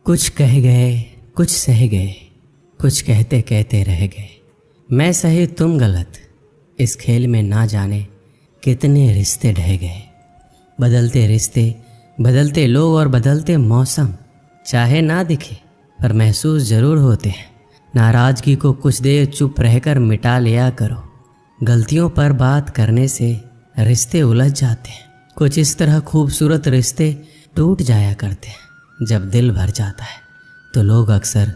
कुछ कह गए, कुछ सह गए, कुछ कहते कहते रह गए। मैं सही तुम गलत, इस खेल में ना जाने कितने रिश्ते ढह गए। बदलते रिश्ते, बदलते लोग और बदलते मौसम, चाहे ना दिखे पर महसूस ज़रूर होते हैं। नाराज़गी को कुछ देर चुप रहकर मिटा लिया करो। गलतियों पर बात करने से रिश्ते उलझ जाते हैं। कुछ इस तरह खूबसूरत रिश्ते टूट जाया करते हैं। जब दिल भर जाता है तो लोग अक्सर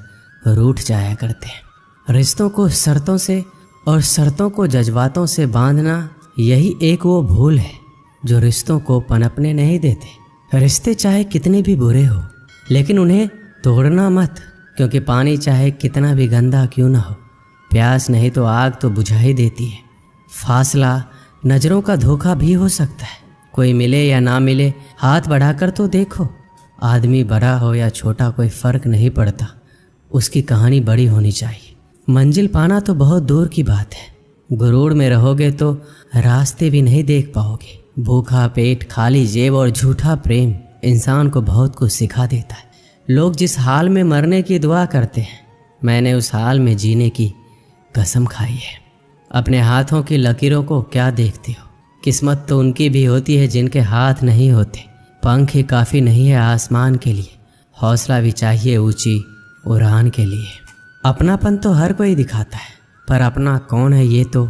रूठ जाया करते हैं। रिश्तों को शर्तों से और शर्तों को जज्बातों से बांधना, यही एक वो भूल है जो रिश्तों को पनपने नहीं देते। रिश्ते चाहे कितने भी बुरे हो, लेकिन उन्हें तोड़ना मत, क्योंकि पानी चाहे कितना भी गंदा क्यों ना हो, प्यास नहीं तो आग तो बुझा ही देती है। फासला नज़रों का धोखा भी हो सकता है। कोई मिले या ना मिले, हाथ बढ़ाकर तो देखो। आदमी बड़ा हो या छोटा कोई फ़र्क नहीं पड़ता, उसकी कहानी बड़ी होनी चाहिए। मंजिल पाना तो बहुत दूर की बात है। गुरूर में रहोगे तो रास्ते भी नहीं देख पाओगे। भूखा पेट, खाली जेब और झूठा प्रेम इंसान को बहुत कुछ सिखा देता है। लोग जिस हाल में मरने की दुआ करते हैं, मैंने उस हाल में जीने की कसम खाई है। अपने हाथों की लकीरों को क्या देखते हो? किस्मत तो उनकी भी होती है जिनके हाथ नहीं होते। पंख ही काफ़ी नहीं है आसमान के लिए, हौसला भी चाहिए ऊंची उड़ान के लिए। अपनापन तो हर कोई दिखाता है, पर अपना कौन है ये तो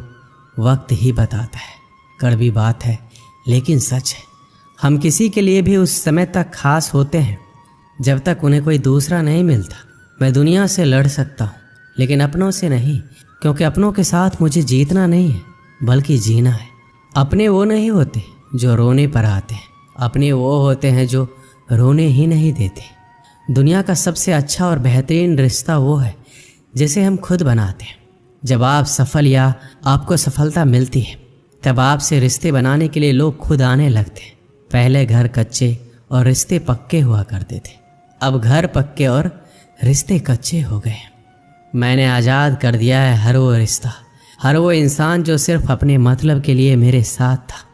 वक्त ही बताता है। कड़वी बात है लेकिन सच है। हम किसी के लिए भी उस समय तक खास होते हैं जब तक उन्हें कोई दूसरा नहीं मिलता। मैं दुनिया से लड़ सकता हूँ, लेकिन अपनों से नहीं, क्योंकि अपनों के साथ मुझे जीतना नहीं है बल्कि जीना है। अपने वो नहीं होते जो रोने पर आते हैं, अपने वो होते हैं जो रोने ही नहीं देते। दुनिया का सबसे अच्छा और बेहतरीन रिश्ता वो है जिसे हम खुद बनाते हैं। जब आप सफल या आपको सफलता मिलती है, तब आपसे रिश्ते बनाने के लिए लोग खुद आने लगते हैं। पहले घर कच्चे और रिश्ते पक्के हुआ करते थे, अब घर पक्के और रिश्ते कच्चे हो गए। मैंने आज़ाद कर दिया है हर वो रिश्ता, हर वो इंसान जो सिर्फ अपने मतलब के लिए मेरे साथ था।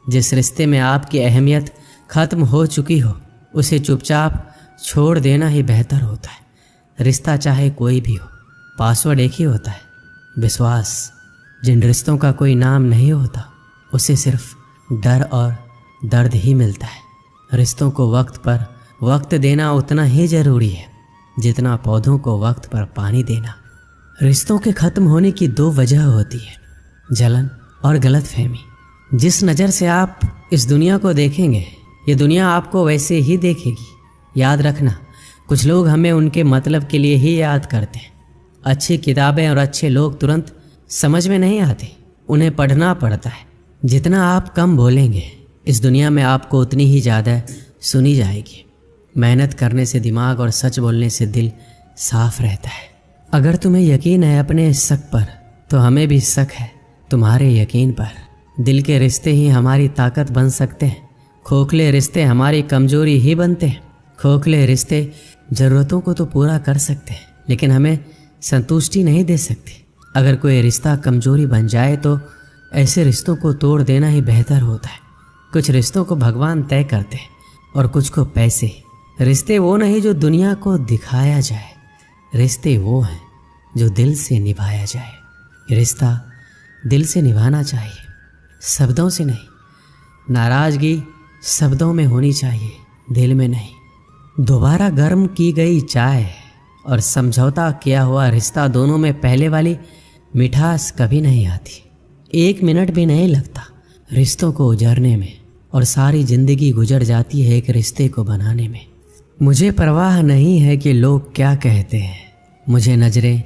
जिस रिश्ते में आपकी अहमियत ख़त्म हो चुकी हो, उसे चुपचाप छोड़ देना ही बेहतर होता है। रिश्ता चाहे कोई भी हो, पासवर्ड एक ही होता है, विश्वास। जिन रिश्तों का कोई नाम नहीं होता, उसे सिर्फ डर और दर्द ही मिलता है। रिश्तों को वक्त पर वक्त देना उतना ही ज़रूरी है जितना पौधों को वक्त पर पानी देना। रिश्तों के ख़त्म होने की दो वजह होती है, जलन और गलतफहमी। जिस नज़र से आप इस दुनिया को देखेंगे, ये दुनिया आपको वैसे ही देखेगी। याद रखना, कुछ लोग हमें उनके मतलब के लिए ही याद करते हैं। अच्छी किताबें और अच्छे लोग तुरंत समझ में नहीं आते, उन्हें पढ़ना पड़ता है। जितना आप कम बोलेंगे, इस दुनिया में आपको उतनी ही ज़्यादा सुनी जाएगी। मेहनत करने से दिमाग और सच बोलने से दिल साफ रहता है। अगर तुम्हें यकीन है अपने शक पर, तो हमें भी शक है तुम्हारे यकीन पर। दिल के रिश्ते ही हमारी ताकत बन सकते हैं, खोखले रिश्ते हमारी कमजोरी ही बनते हैं। खोखले रिश्ते ज़रूरतों को तो पूरा कर सकते हैं, लेकिन हमें संतुष्टि नहीं दे सकते। अगर कोई रिश्ता कमजोरी बन जाए तो ऐसे रिश्तों को तोड़ देना ही बेहतर होता है। कुछ रिश्तों को भगवान तय करते हैं और कुछ को पैसे। रिश्ते वो नहीं जो दुनिया को दिखाया जाए, रिश्ते वो हैं जो दिल से निभाया जाए। रिश्ता दिल से निभाना चाहिए, शब्दों से नहीं। नाराज़गी शब्दों में होनी चाहिए, दिल में नहीं। दोबारा गर्म की गई चाय और समझौता किया हुआ रिश्ता, दोनों में पहले वाली मिठास कभी नहीं आती। 1 मिनट भी नहीं लगता रिश्तों को उजरने में, और सारी ज़िंदगी गुजर जाती है एक रिश्ते को बनाने में। मुझे परवाह नहीं है कि लोग क्या कहते हैं, मुझे नज़रें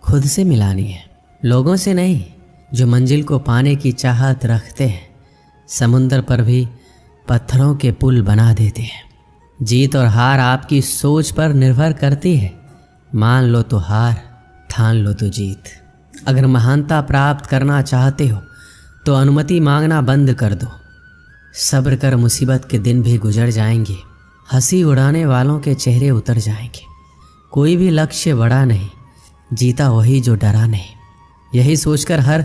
खुद से मिलानी है, लोगों से नहीं जो मंजिल को पाने की चाहत रखते हैं। समुंदर पर भी पत्थरों के पुल बना देते हैं। जीत और हार आपकी सोच पर निर्भर करती है। मान लो तो हार, ठान लो तो जीत। अगर महानता प्राप्त करना चाहते हो तो अनुमति मांगना बंद कर दो। सब्र कर, मुसीबत के दिन भी गुजर जाएंगे, हंसी उड़ाने वालों के चेहरे उतर जाएंगे। कोई भी लक्ष्य बड़ा नहीं, जीता वही जो डरा नहीं। यही सोचकर हर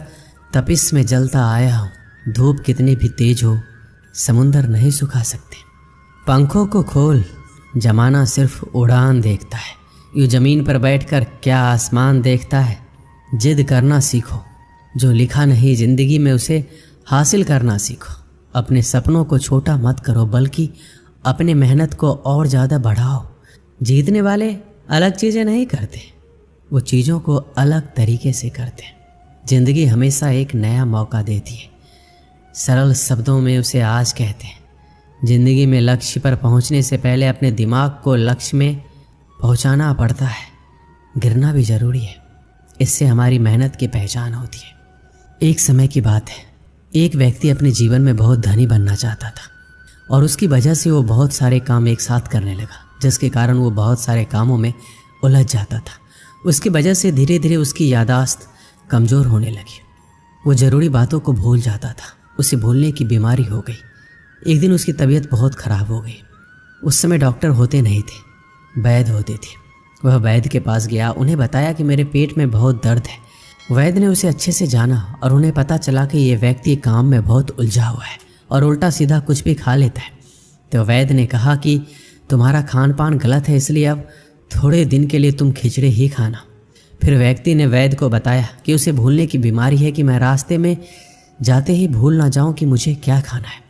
तपिश में जलता आया हूँ। धूप कितनी भी तेज हो, समुंदर नहीं सुखा सकते। पंखों को खोल, जमाना सिर्फ उड़ान देखता है, यूँ ज़मीन पर बैठकर क्या आसमान देखता है। जिद करना सीखो, जो लिखा नहीं ज़िंदगी में उसे हासिल करना सीखो। अपने सपनों को छोटा मत करो, बल्कि अपने मेहनत को और ज़्यादा बढ़ाओ। जीतने वाले अलग चीज़ें नहीं करते, वो चीज़ों को अलग तरीके से करते हैं। ज़िंदगी हमेशा एक नया मौका देती है, सरल शब्दों में उसे आज कहते हैं। ज़िंदगी में लक्ष्य पर पहुंचने से पहले अपने दिमाग को लक्ष्य में पहुंचाना पड़ता है। गिरना भी ज़रूरी है, इससे हमारी मेहनत की पहचान होती है। एक समय की बात है, एक व्यक्ति अपने जीवन में बहुत धनी बनना चाहता था और उसकी वजह से वो बहुत सारे काम एक साथ करने लगा, जिसके कारण वो बहुत सारे कामों में उलझ जाता था। उसकी वजह से धीरे धीरे उसकी याददाश्त कमज़ोर होने लगी। वो ज़रूरी बातों को भूल जाता था, उसे भूलने की बीमारी हो गई। एक दिन उसकी तबीयत बहुत ख़राब हो गई। उस समय डॉक्टर होते नहीं थे, वैद्य होते थे। वह वैद्य के पास गया, उन्हें बताया कि मेरे पेट में बहुत दर्द है। वैद्य ने उसे अच्छे से जाना और उन्हें पता चला कि ये व्यक्ति काम में बहुत उलझा हुआ है और उल्टा सीधा कुछ भी खा लेता है। तो वैद्य ने कहा कि तुम्हारा खान पान गलत है, इसलिए अब थोड़े दिन के लिए तुम खिचड़ी ही खाना। फिर व्यक्ति ने वैद्य को बताया कि उसे भूलने की बीमारी है, कि मैं रास्ते में जाते ही भूल ना जाऊं कि मुझे क्या खाना है।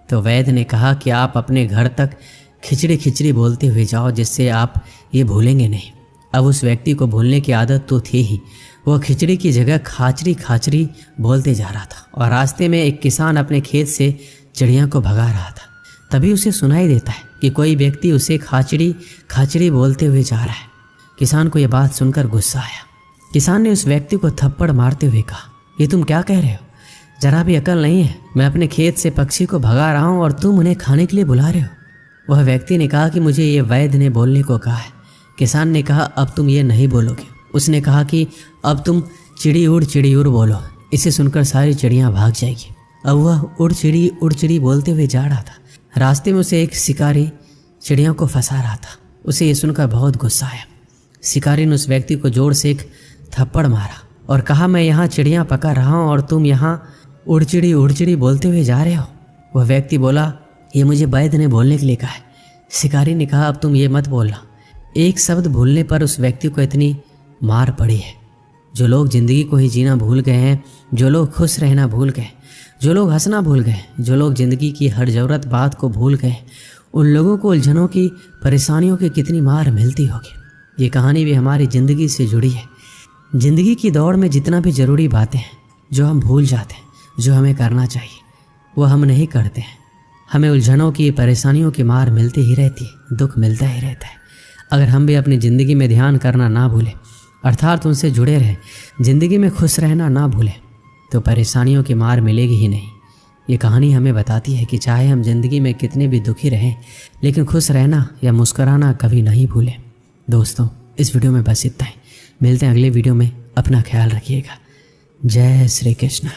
तो वैद्य ने कहा कि आप अपने घर तक खिचड़ी खिचड़ी बोलते हुए जाओ, जिससे आप ये भूलेंगे नहीं। अब उस व्यक्ति को भूलने की आदत तो थी ही, वह खिचड़ी की जगह खाचरी खाचरी बोलते जा रहा था। और रास्ते में एक किसान अपने खेत से चिड़िया को भगा रहा था। तभी उसे सुनाई देता है कि कोई व्यक्ति उसे खाचड़ी खाचड़ी बोलते हुए जा रहा है। किसान को यह बात सुनकर गुस्सा आया। किसान ने उस व्यक्ति को थप्पड़ मारते हुए कहा, ये तुम क्या कह रहे हो? जरा भी अकल नहीं है। मैं अपने खेत से पक्षी को भगा रहा हूँ और तुम उन्हें खाने के लिए बुला रहे हो। वह व्यक्ति ने कहा कि मुझे ये वैद्य ने बोलने को कहा है। किसान ने कहा, अब तुम ये नहीं बोलोगे। उसने कहा कि अब तुम चिड़ी उड़ बोलो। इसे सुनकर सारी चिड़ियाँ भाग जाएगी। अब वह उड़ चिड़ी बोलते हुए जा रहा था। रास्ते में उसे एक शिकारी चिड़ियों को फंसा रहा था। उसे ये सुनकर बहुत गुस्सा आया। शिकारी ने उस व्यक्ति को जोर से एक थप्पड़ मारा और कहा, मैं यहाँ चिड़ियाँ पका रहा हूँ और तुम यहाँ उड़ चिड़ी बोलते हुए जा रहे हो। वह व्यक्ति बोला, ये मुझे वैद्य ने बोलने के लिए कहा है। शिकारी ने कहा, अब तुम ये मत बोलना। एक शब्द भूलने पर उस व्यक्ति को इतनी मार पड़ी है। जो लोग ज़िंदगी को ही जीना भूल गए हैं, जो लोग खुश रहना भूल गए, जो लोग हंसना भूल गए, जो लोग ज़िंदगी की हर ज़रूरत बात को भूल गए, उन लोगों को उलझनों की परेशानियों की कितनी मार मिलती होगी। ये कहानी भी हमारी ज़िंदगी से जुड़ी है। ज़िंदगी की दौड़ में जितना भी ज़रूरी बातें हैं जो हम भूल जाते हैं, जो हमें करना चाहिए, वो हम नहीं करते हैं। हमें उलझनों की परेशानियों की मार मिलती ही रहती है, दुख मिलता ही रहता है। अगर हम भी अपनी ज़िंदगी में ध्यान करना ना भूलें, अर्थात उनसे जुड़े रहें, ज़िंदगी में खुश रहना ना भूलें, तो परेशानियों की मार मिलेगी ही नहीं। ये कहानी हमें बताती है कि चाहे हम ज़िंदगी में कितने भी दुखी रहें, लेकिन खुश रहना या मुस्कुराना कभी नहीं भूलें। दोस्तों, इस वीडियो में बस इतना ही। मिलते हैं अगले वीडियो में। अपना ख्याल रखिएगा। जय श्री कृष्ण।